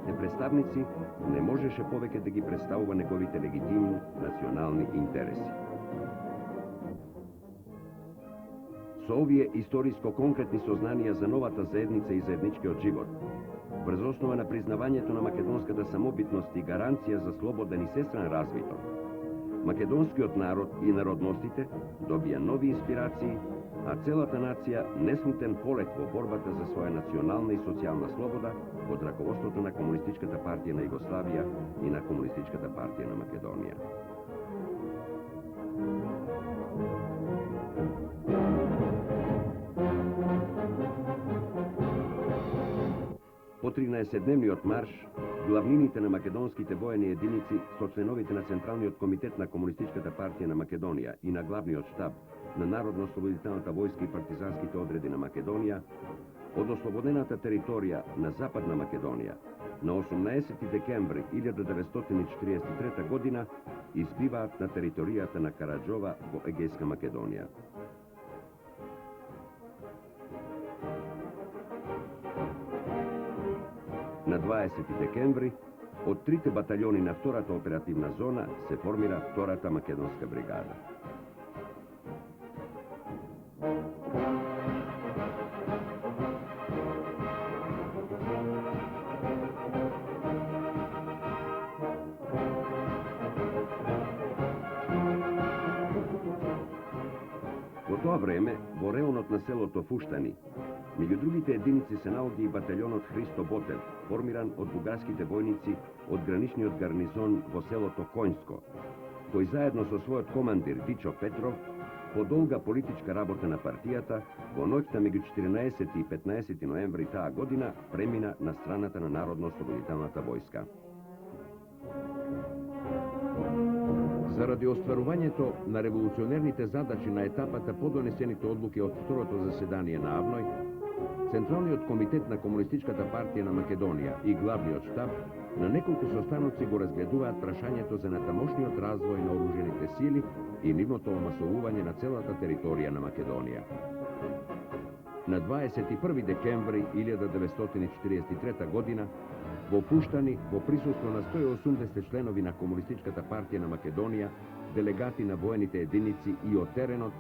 парламентните представници, не можеше повеќе да ги представува неговите легитимни национални интереси. Со овие историско-конкретни сознанија за новата заедница и заедничкиот живот, врз основа на признавањето на македонската самобитност и гаранција за слободен и сестрен развиток, македонскиот народ и народностите добија нови инспирации, а целата нација неслутен полет во борбата за своја национална и социјална слобода под раководството на Комунистичката партија на Југославија и на Комунистичката партија на Македонија. По 13-дневниот марш, главнините на македонските воени единици со членовите на Централниот комитет на Комунистичката партија на Македонија и на главниот штаб на Народно-ослободителната војска и партизанските одреди на Македонија од ослободената територија на Западна Македонија на 18 декември 1943 година избиваат на територијата на Караџова во Егејска Македонија. На 20 декември, од трите баталјони на втората оперативна зона се формира втората македонска бригада. Во тоа време, во реонот на селото Фуштани, меѓу другите единици се наоѓа и баталјонот Христо Ботев, формиран од бугарските војници од граничниот гарнизон во селото Коњско, кој заедно со својот командир Дичо Петров, по долга политичка работа на партијата, во ноќта меѓу 14 и 15 ноември таа година премина на страната на Народно-ослободителната војска. Заради остварувањето на револуционерните задачи на етапата по донесените одлуки од второто заседание на АВНОј, Централниот комитет на Комунистичката партија на Македонија и главниот штаб на неколку состаноци го разгледуваат прашањето за натамошниот развој на оружените сили и нивното омасовување на целата територија на Македонија. На 21 декември 1943 година во Пуштани, во присуство на 180 членови на Комунистичката партија на Македонија, делегати на воените единици и од теренот,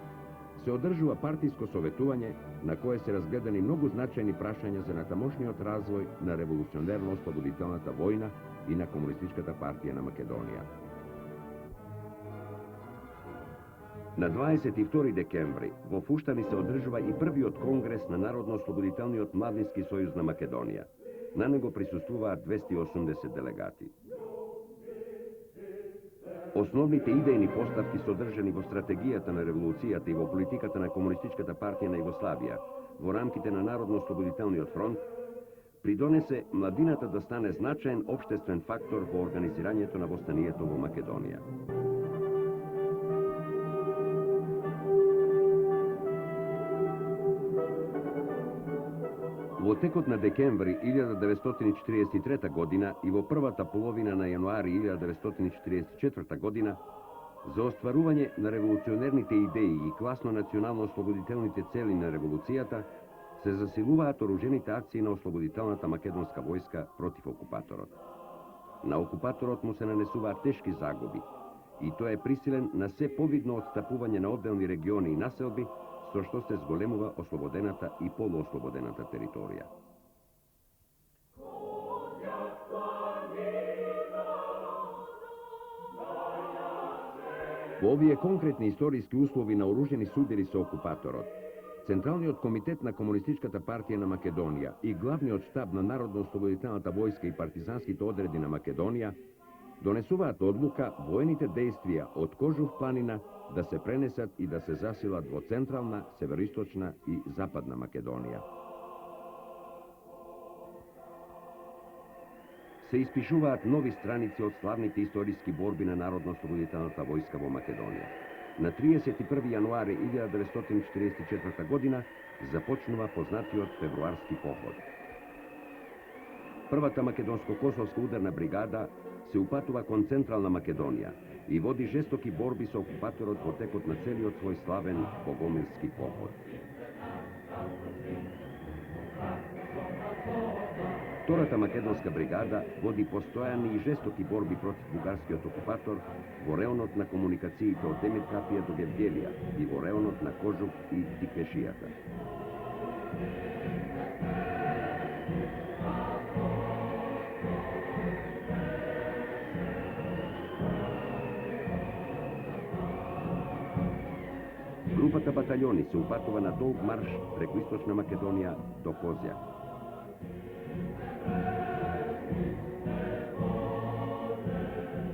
се одржува партиско советување на кое се разгледани многу значајни прашања за натамошниот развој на револуционерно-ослободителната војна и на Комунистичката партија на Македонија. На 22 декември во Фуштани се одржува и првиот конгрес на Народно-ослободителниот младински сојуз на Македонија. На него присуствуваат 280 делегати. Основните идејни поставки содржани во стратегијата на револуцијата и во политиката на Комунистичката партија на Југославија во рамките на Народно-ослободителниот фронт придонесе младината да стане значаен општествен фактор во организирањето на востанието во Македонија. Во текот на декември 1943 година и во првата половина на јануари 1944 година, за остварување на револуционерните идеи и класно-национално-ослободителните цели на револуцијата, се засилуваат оружените акции на ослободителната македонска војска против окупаторот. На окупаторот му се нанесуваат тешки загуби и тој е присилен на се повидно отстапување на одделни региони и населби, со што се зголемува ослободената и полуослободената територија. Во овие конкретни историски услови на оружени судири со окупаторот, Централниот комитет на Комунистичката партија на Македонија и главниот штаб на Народно-ослободителната војска и партизанските одреди на Македонија донесуваат одлука воените действија од Кожув планина да се пренесат и да се засилат во Централна, Североисточна и Западна Македонија. Се испишуваат нови страници од славните историски борби на Народно-ослободителната војска во Македонија. На 31 јануари 1944 година започнува познатиот февруарски поход. Првата македонско-косовска ударна бригада се упатува кон Централна Македонија и води жестоки борби со окупаторот во текот на целиот свој славен богомилски поход. Втората македонска бригада води постојани и жестоки борби против бугарскиот окупатор во реонот на комуникациите од Демир Капија до Гевгелија и во реонот на Кожук и Тиквешијата. Групата батальони се упатува на долг марш преку Источна Македонија до Козјак.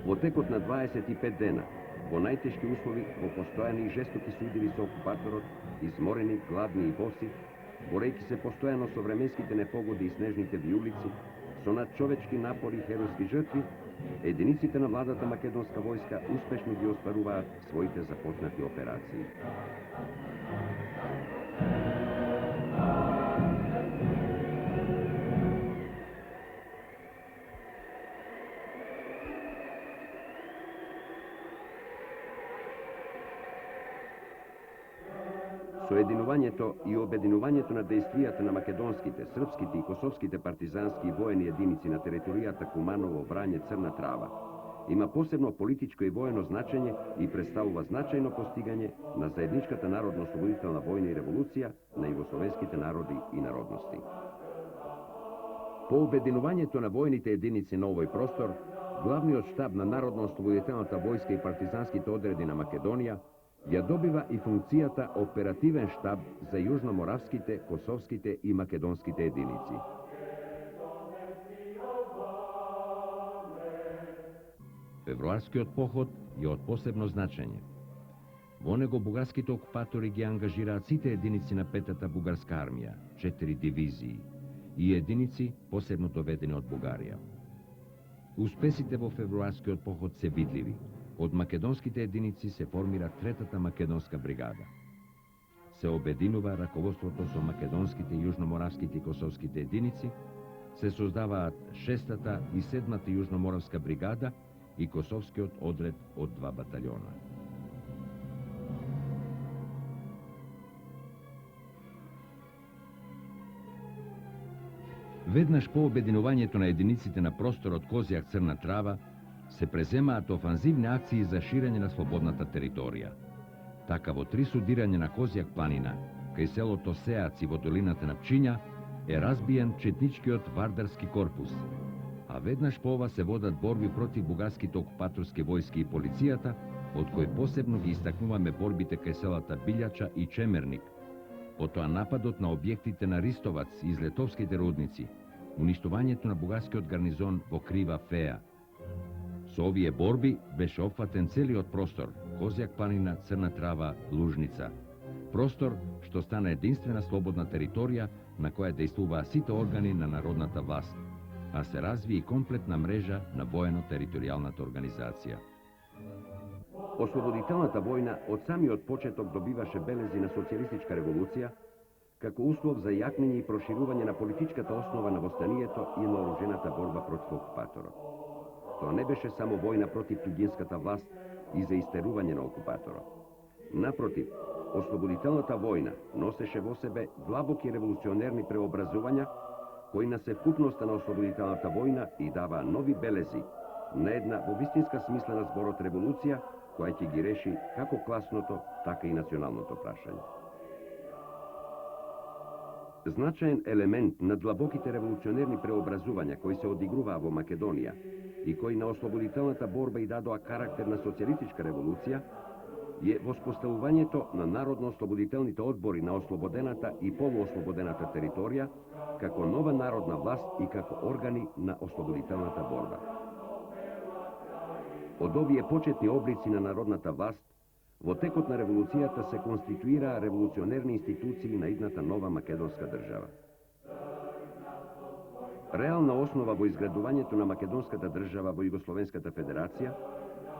Во текот на 25 дена, во најтешки услови, во постојани и жестоки судиви со окупаторот, изморени, гладни и боси, борејќи се постојано со временските непогоди и снежните вијулици, со надчовечки напори и херојски жртви, единиците на младата македонска војска успешно ги остваруваат своите започнати операции. Соединувањето и обединувањето на дејствијата на македонските, српските и косовските партизански и воени единици на територијата Куманово, Врање, Црна Трава има посебно политичко и воено значење и представува значајно постигање на заедничката народно-ослободителна војна и револуција на југословенските народи и народности. По обединувањето на војните единици на овој простор, главниот штаб на Народно-ослободителната војска и партизанските одреди на Македонија ја добива и функцијата оперативен штаб за јужноморавските, косовските и македонските единици. Февруарскиот поход е од посебно значење. Во него бугарските окупатори ги ангажираат сите единици на петата бугарска армија, 4 дивизии, и единици посебно доведени од Бугарија. Успесите во февруарскиот поход се видливи. Од македонските единици се формира третата македонска бригада. Се обединува раководството со македонските, јужноморавските и косовските единици, се создаваат 6-та и 7-та јужноморавска бригада и косовскиот одред од 2 батальона. Веднаш по обединувањето на единиците на просторот Козјак, Црна Трава, се преземаат офанзивни акции за ширење на слободната територија. Така во 3 судирање на Козјак планина, кај селото Сеац и во долината на Пчиња, е разбиен четничкиот вардарски корпус, а веднаш по ова се водат борби против бугарските окупаторски војски и полицијата, од кои посебно ги истакнуваме борбите кај селата Билјача и Чемерник, потоа нападот на објектите на Ристовац и Излетовските рудници, уништувањето на бугарскиот гарнизон во Крива Феа. Со овие борби беше опфатен целиот простор Козјак планина, Црна Трава, Лужница. Простор што стана единствена слободна територија на која дејствуваа сите органи на народната власт, а се разви и комплетна мрежа на воено-територијалната организација. Ослободителната војна од самиот почеток добиваше белези на социјалистичка револуција, како услов за јакнење и проширување на политичката основа на востанието и на оружената борба против окупаторот. Тоа не беше само војна против туѓинската власт и за истерување на окупаторот. Напротив, ослободителната војна носеше во себе длабоки револуционерни преобразувања, кои на севкупноста на ослободителната војна и дава нови белези на една во вистинска смисла на зборот револуција, која ќе ги реши како класното, така и националното прашање. Значаен елемент на длабоките револуционерни преобразувања кои се одигруваа во Македонија и кои на ослободителната борба и дадоа карактер на социјалистичка револуција, е воспоставувањето на народно-ослободителните одбори на ослободената и полуослободената територија како нова народна власт и како органи на ослободителната борба. Од овие почетни облици на народната власт, во текот на револуцијата се конституираа револуционерни институции на идната нова македонска држава. Реална основа во изградувањето на македонската држава во Југословенската федерација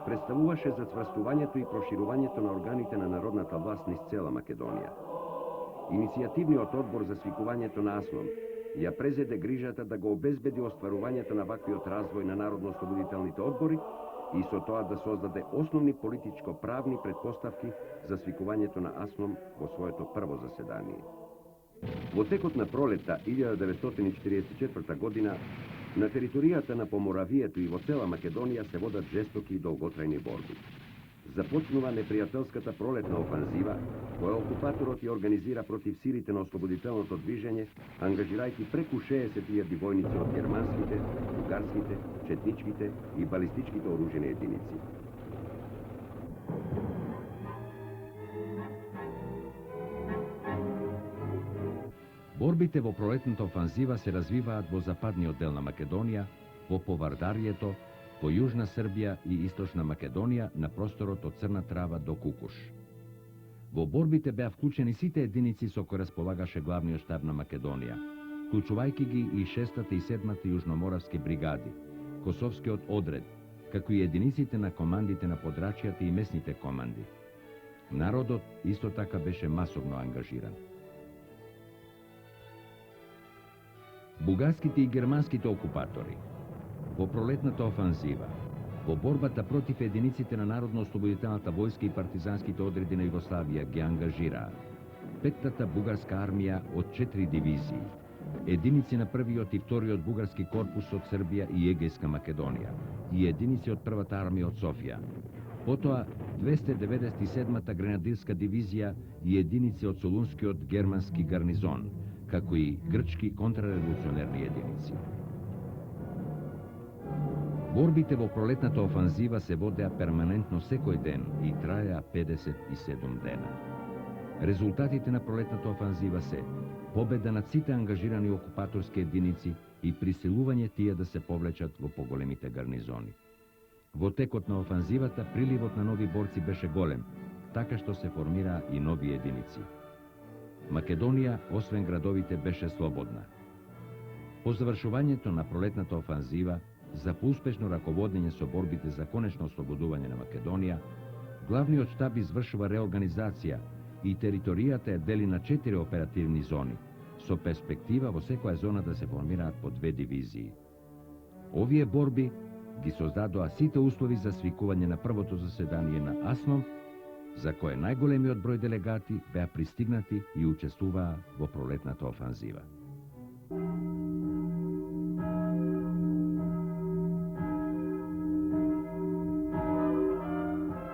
представуваше зацврстувањето и проширувањето на органите на народната власт низ цела Македонија. Иницијативниот одбор за свикувањето на АСНОМ ја презеде грижата да го обезбеди остварувањето на ваквиот развој на народно-ослободителните одбори и со тоа да создаде основни политичко-правни претпоставки за свикувањето на АСНОМ во своето прво заседание. Во текот на пролета 1944 година на територијата на Поморавието и во цела Македонија се водат жестоки и долготрајни борби. Започнува непријателската пролетна офанзива, која окупаторот ја организира против силите на ослободителното движење, ангажирајќи преку 60.000 војници од германските, бугарските, четничките и балистичките оружени единици. Борбите во пролетната офанзива се развиваат во западниот дел на Македонија, во Повардарието, во Јужна Србија и Источна Македонија на просторот од Црна Трава до Кукуш. Во борбите беа вклучени сите единици со кои располагаше главниот штаб на Македонија, вклучувајќи ги и 6-та и 7-та јужноморавски бригади, Косовскиот одред, како и единиците на командите на подрачјата и местните команди. Народот исто така беше масовно ангажиран. Бугарските и германските окупатори во пролетната офанзива, во борбата против единиците на Народно-ослободителната војска и партизанските одреди на Југославија ги ангажираа 5-та бугарска армија од 4 дивизии, единици на првиот и вториот бугарски корпус од Србија и Егејска Македонија и единици од првата армија од Софија. Потоа 297-та гренадирска дивизија и единици од Солунскиот германски гарнизон, како и грчки контрареволуционерни единици. Борбите во пролетната офанзива се водеа перманентно секој ден и траеа 57 дена. Резултатите на пролетната офанзива се победа над сите ангажирани окупаторски единици и присилување тие да се повлечат во поголемите гарнизони. Во текот на офанзивата приливот на нови борци беше голем, така што се формираа и нови единици. Македонија, освен градовите, беше слободна. По завршувањето на пролетната офанзива, за поуспешно раководење со борбите за конечно ослободување на Македонија, главниот штаб извршува реорганизација и територијата е дели на 4 оперативни зони, со перспектива во секоја зона да се формираат по 2 дивизии. Овие борби ги создадоа сите услови за свикување на првото заседание на АСНОМ, за кое најголемиот број делегати беа пристигнати и учествуваа во пролетната офанзива.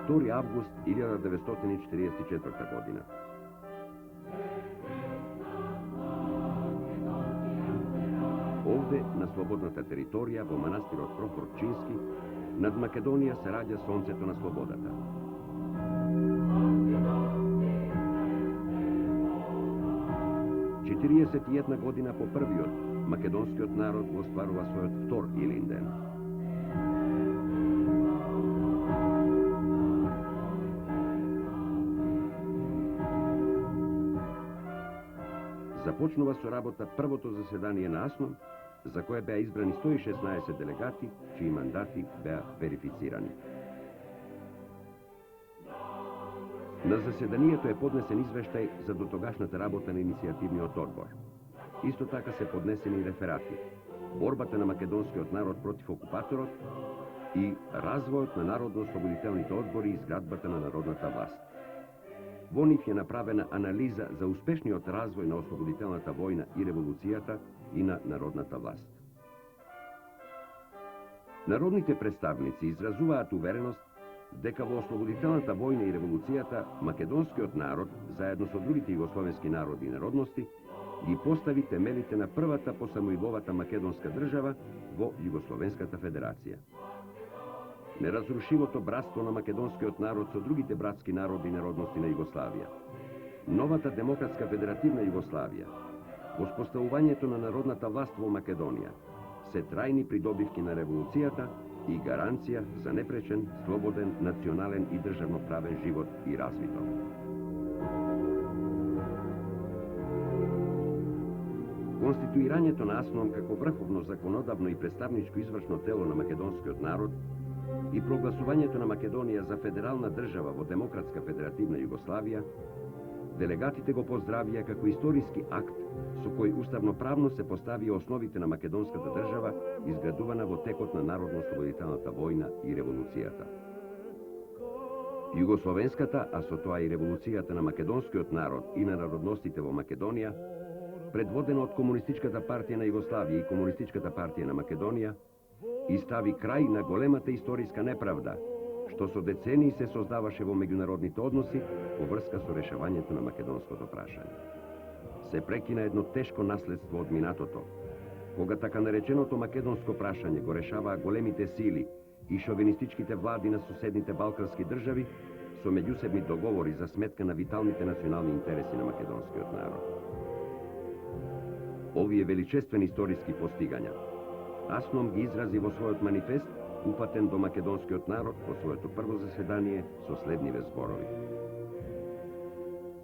2 август 1944 година. Овде, на слободната територија, во манастирот Прохорчински, над Македонија се раѓа сонцето на слободата. Четириесет и една година по првиот, македонскиот народ го стварува својот втор Илинден. Започнува со работа првото заседание на АСНОМ, за кое беа избрани 116 делегати, чии мандати беа верифицирани. На заседанието е поднесен извештај за дотогашната работа на иницијативниот одбор. Исто така се поднесени реферати, борбата на македонскиот народ против окупаторот и развојот на народно-ослободителните одбори и изградбата на народната власт. Во нив е направена анализа за успешниот развој на ослободителната војна и револуцијата и на народната власт. Народните представници изразуваат увереност дека во ослободителната војна и револуцијата македонскиот народ, заедно со другите југословенски народи и народности, ги постави темелите на првата по самоидовата македонска држава во Југословенската федерација. Неразрушивото братство на македонскиот народ со другите братски народи и народности на Југославија, новата демократска федеративна Југославија, воспоставувањето на народната власт во Македонија, се трајни придобивки на револуцијата и гаранција за непречен, слободен, национален и државноправен живот и развиток. Конституирањето на АСНОМ како врховно законодавно и представничко извршно тело на македонскиот народ и прогласувањето на Македонија за федерална држава во демократска федеративна Југославија, делегатите го поздравија како историски акт со кој уставноправно се поставија основите на македонската држава, изградувана во текот на народно-ослободителната војна и револуцијата. Југословенската, а со тоа и револуцијата на македонскиот народ и на народностите во Македонија, предводена од Комунистичката партија на Југославија и Комунистичката партија на Македонија, и стави крај на големата историска неправда, што со децении се создаваше во меѓународните односи во врска со решавањето на македонското прашање. Се прекина едно тешко наследство од минатото, кога така нареченото македонско прашање го решаваа големите сили и шовинистичките влади на соседните балкански држави со меѓусебни договори за сметка на виталните национални интереси на македонскиот народ. Овие величествени историски постигања Асном ги изрази во својот манифест, упатен до македонскиот народ во своето прво заседание со следниве зборови.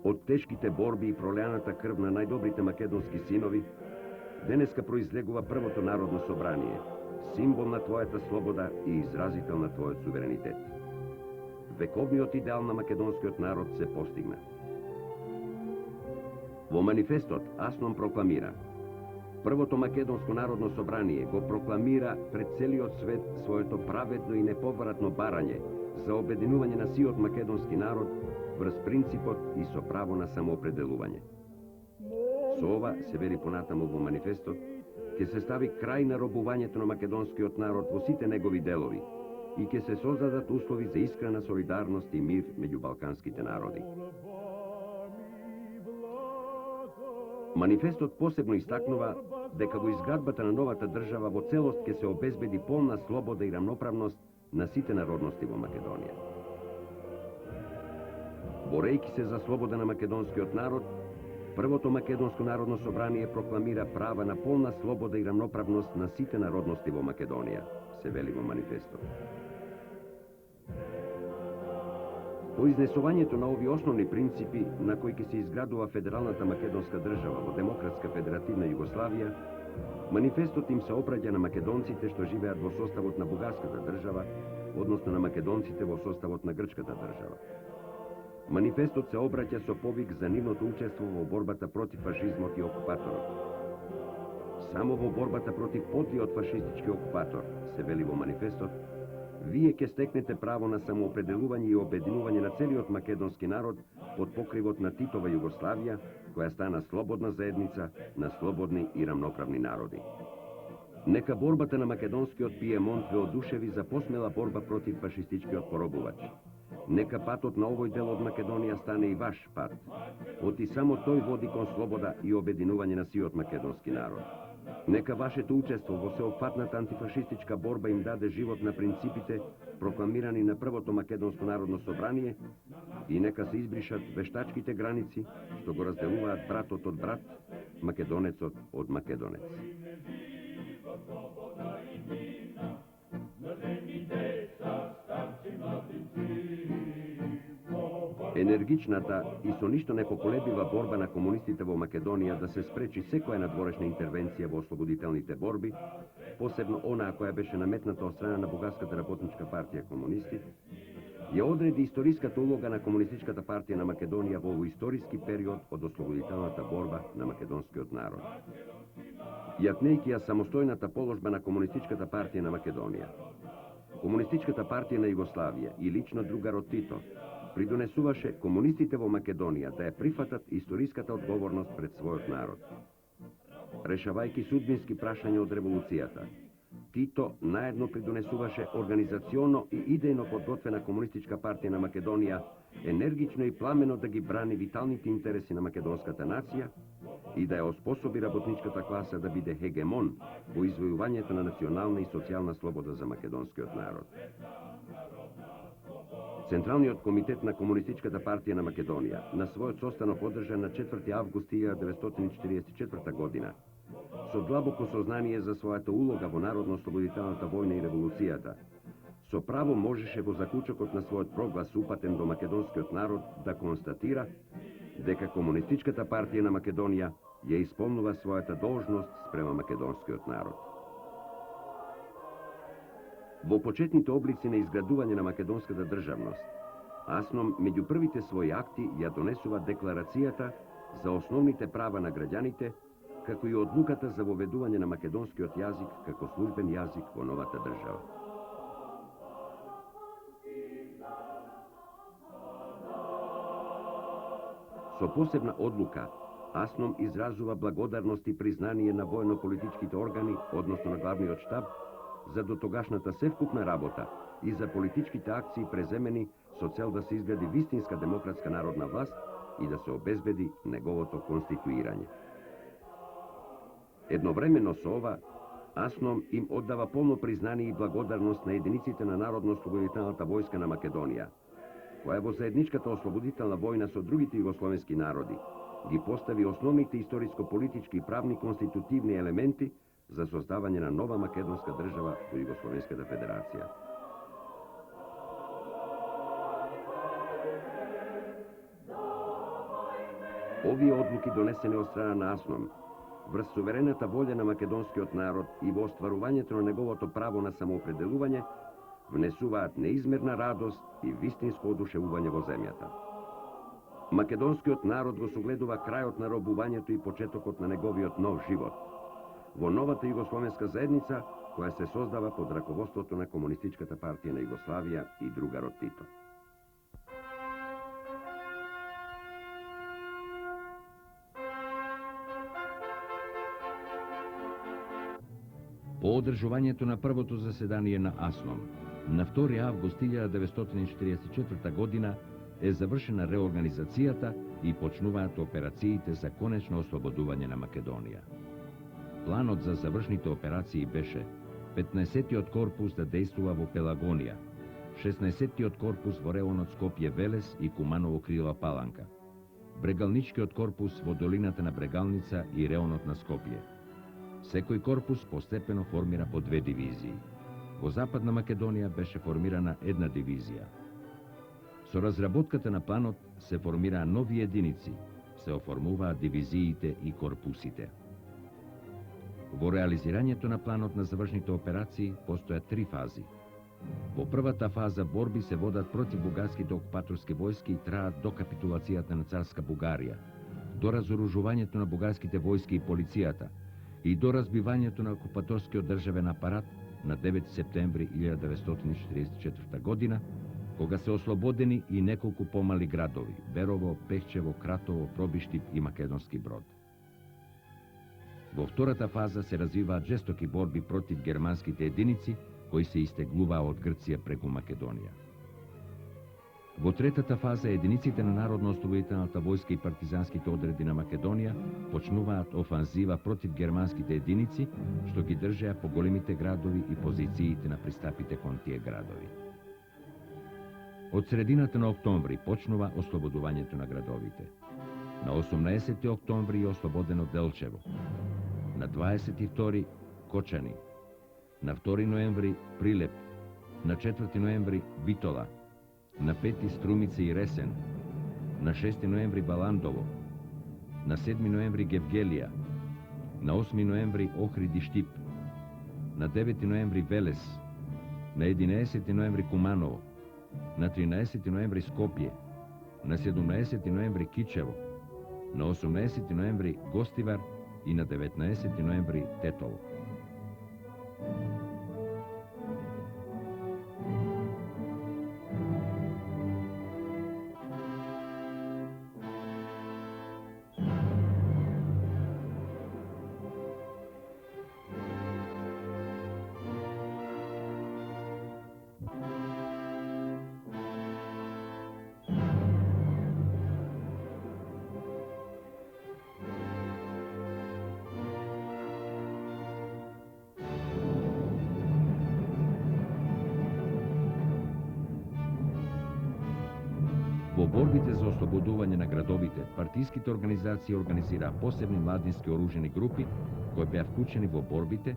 Од тешките борби и пролеаната крв на најдобрите македонски синови, денеска произлегува првото народно собрание, символ на твојата слобода и изразител на твојот суверенитет. Вековниот идеал на македонскиот народ се постигна. Во манифестот Асном прокламира: првото македонско народно собрание го прокламира пред целиот свет своето праведно и неповратно барање за обединување на сиот македонски народ врз принципот и со право на самоопределување. Со ова, се вели понатаму во манифестот, ќе се стави крај на робувањето на македонскиот народ во сите негови делови и ќе се создадат услови за искрена солидарност и мир меѓу балканските народи. Манифестот посебно истакнува дека во изградбата на новата држава во целост ќе се обезбеди полна слобода и рамноправност на сите народности во Македонија. Борејќи се за слобода на македонскиот народ, првото македонско народно собрание прокламира права на полна слобода и рамноправност на сите народности во Македонија, се вели во манифестот. По изнесувањето на овие основни принципи на кои ќе се изградува федералната македонска држава во демократска федеративна Југославија, манифестот им се опраќа на македонците што живеат во составот на бугарската држава, односно на македонците во составот на грчката држава. Манифестот се обраќа со повик за нивното учество во борбата против фашизмот и окупаторот. Само во борбата против подлиот фашистички окупатор, се вели во манифестот, вие ќе стекнете право на самоопределување и обединување на целиот македонски народ под покривот на Титова Југославија, која стана слободна заедница на слободни и рамноправни народи. Нека борбата на македонскиот Пиемонт ве одушеви за посмела борба против фашистичкиот поробувач. Нека патот на овој дел од Македонија стане и ваш пат. Оти само тој води кон слобода и обединување на сиот македонски народ. Нека вашето учество во сеопфатната антифашистичка борба им даде живот на принципите прокламирани на првото македонско народно собрание и нека се избришат вештачките граници што го разделуваат братот од брат, македонецот од македонец. Енергичната и со ништо непоколебива борба на комунистите во Македонија да се спречи секоја надворешна интервенција во ослободителните борби, посебно онаа која беше наметната од страна на Бугарската работничка партија комунисти, ја одреди историската улога на Комунистичката партија на Македонија во овој историски период од ослободителната борба на македонскиот народ. Јакнејќи ја самостојната положба на Комунистичката партија на Македонија, Комунистичката партија на Југославија и лично другарот Тито придонесуваше комунистите во Македонија да ја прифатат историската одговорност пред својот народ. Решавајќи судбински прашања од револуцијата, Тито наедно придонесуваше организационно и идејно подготвена Комунистичка партија на Македонија енергично и пламено да ги брани виталните интереси на македонската нација и да ја оспособи работничката класа да биде хегемон во извојувањето на национална и социјална слобода за македонскиот народ. Централниот комитет на Комунистичката партија на Македонија на својот состанок одржан на 4 август 1944 година, со длабоко сознание за својата улога во народно-ослободителната војна и револуцијата, со право можеше во заклучокот на својот проглас упатен до македонскиот народ да констатира дека Комунистичката партија на Македонија ја исполнува својата должност спрема македонскиот народ. Во почетните облици на изградување на македонската државност, Асном меѓу првите своји акти ја донесува декларацијата за основните права на граѓаните, како и одлуката за воведување на македонскиот јазик како службен јазик во новата држава. Со посебна одлука, АСНОМ изразува благодарност и признание на војно-политичките органи, односно на главниот штаб, за дотогашната севкупна работа и за политичките акции преземени со цел да се изгради вистинска демократска народна власт и да се обезбеди неговото конституирање. Едновремено со ова, АСНОМ им оддава полно признание и благодарност на единиците на Народно-ослободителната војска на Македонија, која во заедничката ослободителна војна со другите југословенски народи ги постави основните историско-политички и правни конститутивни елементи за создавање на нова македонска држава во Југословенската федерација. Овие одлуки донесени од страна на АСНОМ врз суверената волја на македонскиот народ и во остварувањето на неговото право на самоопределување внесуваат неизмерна радост и вистинско одушевување во земјата. Македонскиот народ го согледува крајот на робувањето и почетокот на неговиот нов живот во новата југословенска заедница која се создава под раководството на Комунистичката партија на Југославија и другарот Тито. По одржувањето на првото заседание на АСНОМ на 2 август 1944 година е завршена реорганизацијата и почнуваат операциите за конечно ослободување на Македонија. Планот за завршните операции беше 15-тиот корпус да дејствува во Пелагонија, 16-тиот корпус во реонот Скопје-Велес и Куманово Крила Паланка, Брегалничкиот корпус во долината на Брегалница и реонот на Скопје. Секој корпус постепено формира по 2 дивизии. Во Западна Македонија беше формирана 1 дивизија. Со разработката на планот се формираа нови единици, се оформуваат дивизиите и корпусите. Во реализирањето на планот на завршните операции постојат 3 фази. Во првата фаза борби се водат против бугарските окупаторски војски и траат до капитулацијата на царска Бугарија, до разоружувањето на бугарските војски и полицијата и до разбивањето на окупаторскиот државен апарат на 9 септември 1944 година, кога се ослободени и неколку помали градови – Берово, Пехчево, Кратово, Пробиштип и Македонски Брод. Во втората фаза се развиваат жестоки борби против германските единици, кои се истеглуваа од Грција преку Македонија. Во третата фаза единиците на Народно-ослободителната војска и партизанските одреди на Македонија почнуваат офанзива против германските единици, што ги држеа по големите градови и позициите на пристапите кон тие градови. Од средината на октомври почнува ослободувањето на градовите. На 18 октомври е ослободено Делчево, на 22 Кочани, на 2 ноември Прилеп, на 4 ноември Битола, на 5 Струмица и Ресен, на 6 ноември Баландово, на 7 ноември Гевгелија, на 8 ноември Охрид и Штип, на 9 ноември Велес, на 11 ноември Куманово, на 13 ноември Скопје, на 17 ноември Кичево, на 18 ноември Гостивар и на 19 ноември Тетово. Во борбите за ослободување на градовите, партиските организации организираа посебни младински оружени групи, кои беа вклучени во борбите,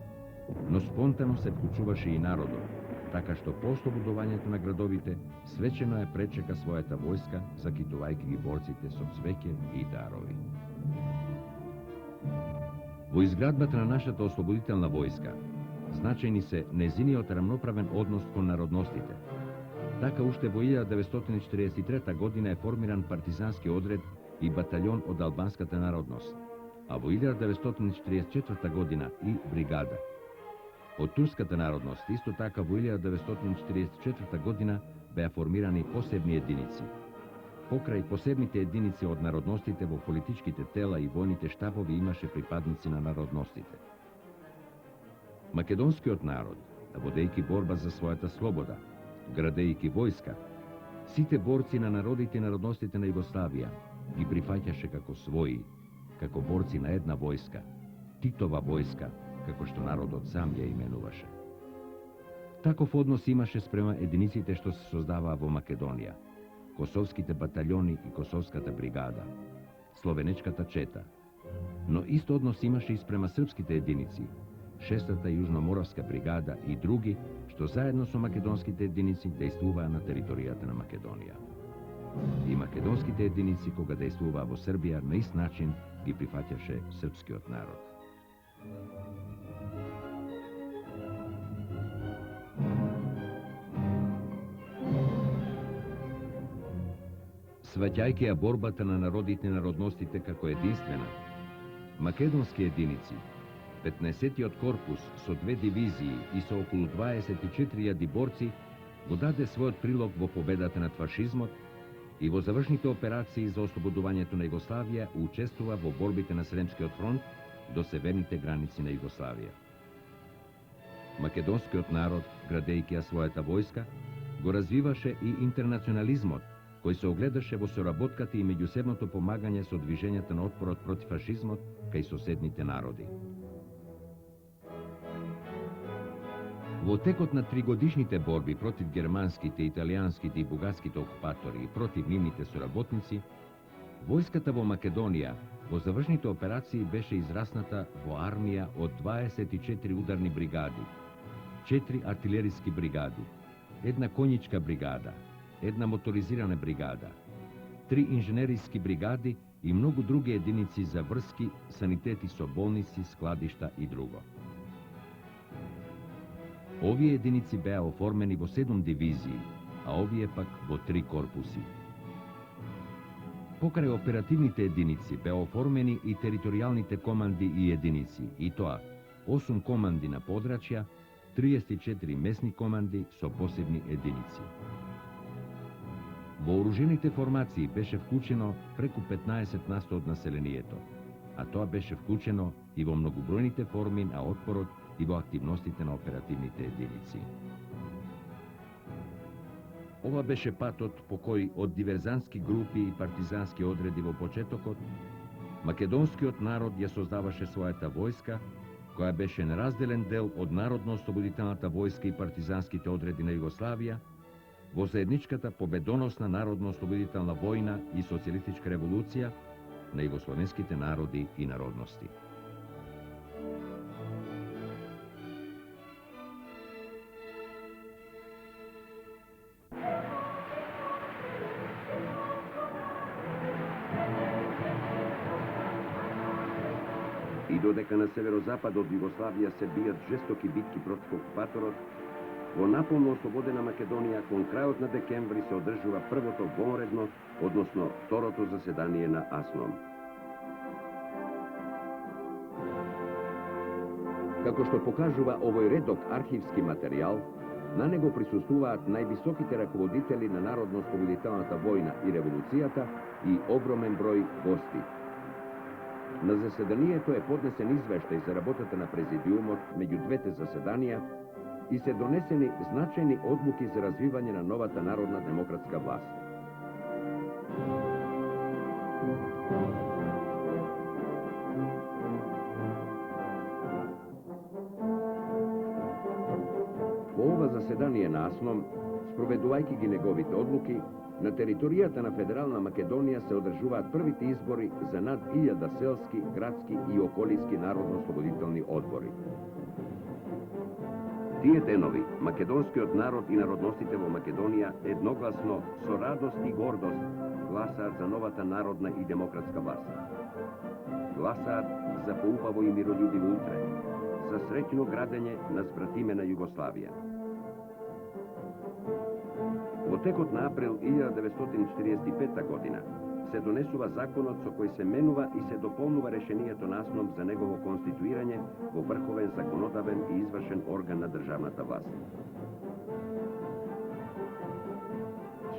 но спонтано се вклучуваше и народот, така што по ослободувањето на градовите свечено ја пречека својата војска, закитувајќи ги борците со цвеќе и дарови. Во изградбата на нашата ослободителна војска, значајни се незиниот рамноправен однос кон народностите. Така уште во 1943 година е формиран партизански одред и батальон од албанската народност, а во 1944 година и бригада. Од турската народност исто така во 1944 година беа формирани посебни единици. покрај посебните единици од народностите во политичките тела и војните штабови имаше припадници на народностите. Македонскиот народ, водејќи борба за својата слобода, градејќи војска, сите борци на народите и народностите на Југославија ги прифаќаше како своји, како борци на една војска, Титова војска, како што народот сам ја именуваше. Таков однос имаше спрема единиците што се создаваа во Македонија, косовските батальони и косовската бригада, словенечката чета. Но исто однос имаше и спрема српските единици, 6-та јужноморавска бригада и други, што заедно со македонските единици дејствуваа на територијата на Македонија. И македонските единици, кога дејствуваа во Србија, на ист начин ги прифаќаше српскиот народ. Сваќајќи ја борбата на народите и народностите како единствена, македонски единици, 15-тиот корпус со 2 дивизии и со околу 24.000 борци го даде својот прилог во победата над фашизмот и во завршните операции за ослободувањето на Југославија учествува во борбите на Сремскиот фронт до северните граници на Југославија. Македонскиот народ, градејќи ја својата војска, го развиваше и интернационализмот, кој се огледаше во соработката и меѓусебното помагање со движењата на отпорот против фашизмот кај соседните народи. Во текот на 3-годишните борби против германските, италијанските и бугарските окупатори и против нивните соработници, војската во Македонија во завршните операции беше израсната во армија од 24 ударни бригади, 4 артилериски бригади, 1 конјичка бригада, 1 моторизирана бригада, 3 инженериски бригади и многу други единици за врски, санитети со болници, складишта и друго. Овие единици беа оформени во 7 дивизии, а овие пак во 3 корпуси. Покрај оперативните единици беа оформени и територијалните команди и единици, и тоа 8 команди на подрачја, 34 месни команди со посебни единици. Вооружените формации беше вклучено преку 15% од населението, а тоа беше вклучено и во многобројните форми на отпорот и во активностите на оперативните единици. Ова беше патот по кој од диверзантски групи и партизански одреди во почетокот, македонскиот народ ја создаваше својата војска, која беше неразделен дел од Народно-ослободителната војска и партизанските одреди на Југославија, во заедничката победоносна Народно-ослободителна војна и социјалистичка револуција на југословенските народи и народности. И додека на северозапад од Југославија се бијат жестоки битки против окупаторот, во наполно ослободена Македонија кон крајот на декември се одржува првото вонредно, односно второто заседание на АСНОМ. Како што покажува овој редок архивски материјал, на него присуствуваат највисоките раководители на Народно-ослободителната војна и револуцијата и огромен број гости. На заседанието е поднесен извештај за работата на президиумот меѓу двете заседанија и се донесени значајни одлуки за развивање на новата народна демократска власт. Во ова заседание на АСНОМ, спроведувајќи ги неговите одлуки, на територијата на Федерална Македонија се одржуваат првите избори за над 1000 селски, градски и околиски народно-ослободителни одбори. Тие денови, македонскиот народ и народностите во Македонија едногласно, со радост и гордост, гласаат за новата народна и демократска власт. Гласаат за поубаво и миролюбиво утре, за среќно градење на збратимена Југославија. Во текот на април 1945 година се донесува законот со кој се менува и се дополнува решението на АСНОМ за негово конституирање во врховен законодавен и извршен орган на државната власт.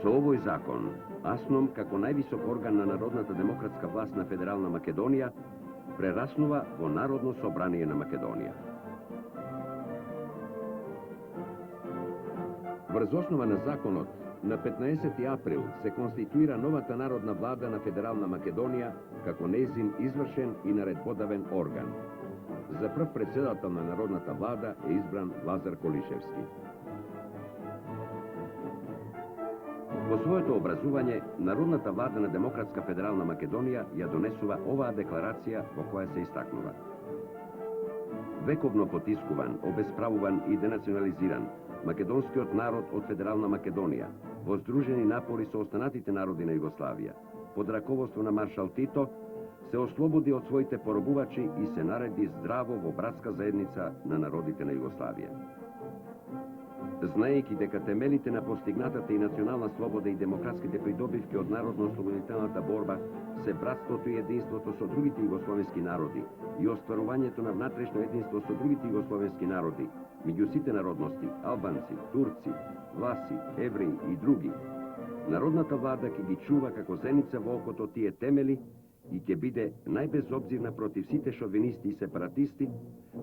Со овој закон, АСНОМ, како највисок орган на Народната демократска власт на Федерална Македонија, прераснува во Народно собрание на Македонија. Врз основа на законот, на 15 април се конституира новата Народна влада на Федерална Македонија како нејзин извршен и наредбодавен орган. За прв председател на Народната влада е избран Лазар Колишевски. Во своето образување, Народната влада на Демократска Федерална Македонија ја донесува оваа декларација во која се истакнува: вековно потискуван, обесправуван и денационализиран, македонскиот народ од Федерална Македонија, во здружени напори со останатите народи на Југославија, под раководство на маршал Тито, се ослободи од своите поробувачи и се нареди здраво во братска заедница на народите на Југославија. Знаејќи дека темелите на постигнатата и национална слобода и демократските придобивки од народно-ослободителната борба се братството и единството со другите југословенски народи и остварувањето на внатрешно единство со другите југословенски народи, меѓу сите народности, албанци, турци, власи, евреи и други, Народната влада ќе ги чува како зеница во окото тие темели и ќе биде најбезобзирна против сите шовинисти и сепаратисти,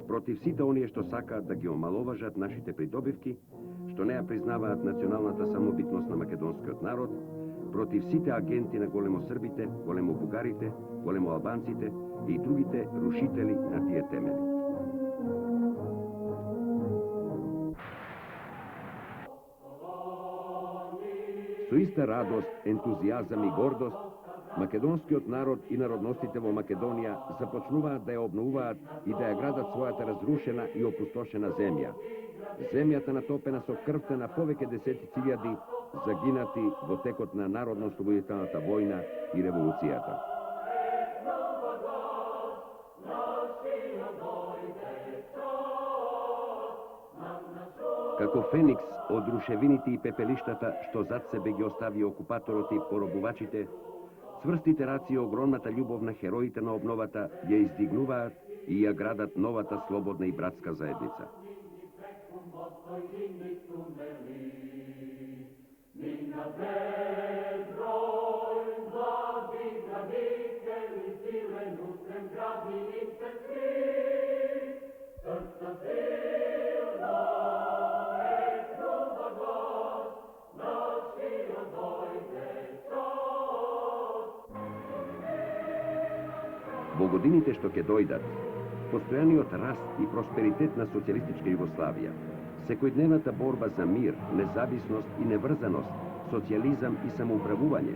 против сите оние што сакаат да ги омаловажат нашите придобивки, што не ја признаваат националната самобитност на македонскиот народ, против сите агенти на големосрбите, големобугарите, големоалбанците и другите рушители на тие темели. Со иста радост, ентузијазам и гордост, македонскиот народ и народностите во Македонија започнуваат да ја обновуваат и да ја градат својата разрушена и опустошена земја. Земјата натопена со крвта на повеќе десетици илјади загинати во текот на народно-ослободителната војна и револуцијата. Како феникс од рушевините и пепелиштата што зад себе ги остави окупаторот и поробувачите, цврстите раци и огромната љубов на хероите на обновата ја издигнуваат и ја градат новата слободна и братска заедница. Во годините што ќе дојдат, постојаниот раст и просперитет на социјалистичка Југославија, секојдневната борба за мир, независност и неврзаност, социјализам и самоуправување,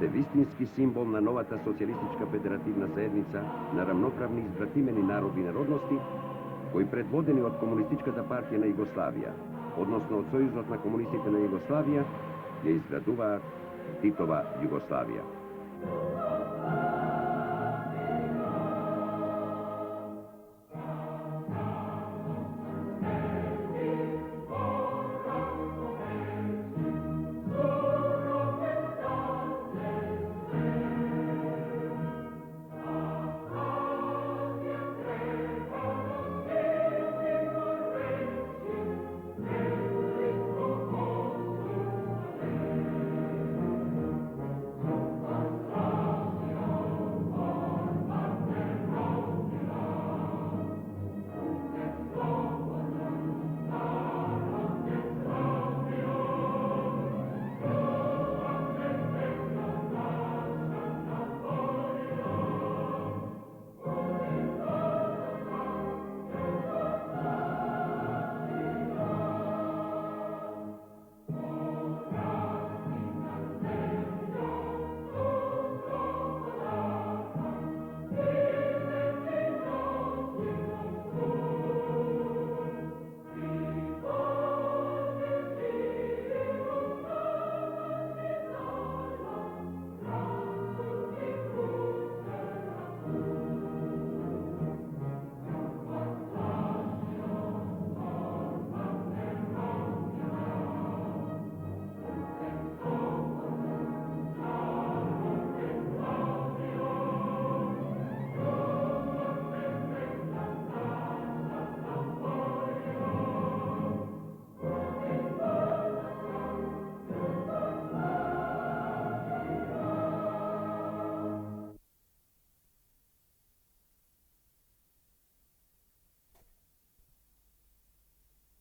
се вистински символ на новата социјалистичка федеративна заедница на рамноправни избратимени народи и народности, кои предводени од Комунистичката партија на Југославија, односно од Сојузот на комунистите на Југославија, ја изградуваат Титова Југославија.